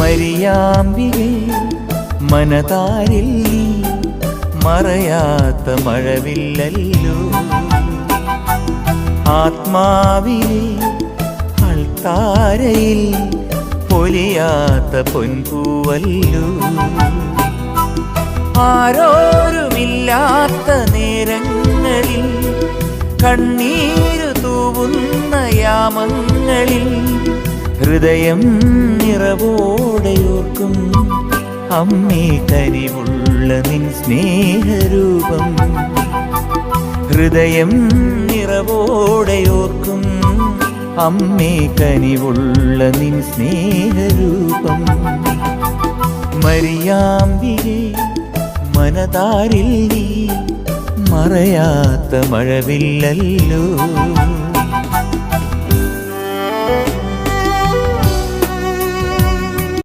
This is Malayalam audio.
മരിയാമ്പികേ മനതാരിൽ നീ മറയാത്ത മഴവില്ലല്ലോ. ആത്മാവിലെ അൾത്താരയിൽ പൊലിയാത്ത പൊൻപൂവല്ലോ. ആരോരുമില്ലാത്ത നേരങ്ങളിൽ കണ്ണീരു തൂവുന്ന യാമങ്ങളിൽ ഹൃദയം നിറവോടെയോർക്കും അമ്മേ കനിവുള്ള നിൻ സ്നേഹരൂപം. ഹൃദയം നിറവോടെയോർക്കും അമ്മേ കനിവുള്ള നിൻ സ്നേഹരൂപം. മരിയാമ്പികേ മനതാരിൽ നീ മറയാത്ത മഴവില്ലല്ലോ.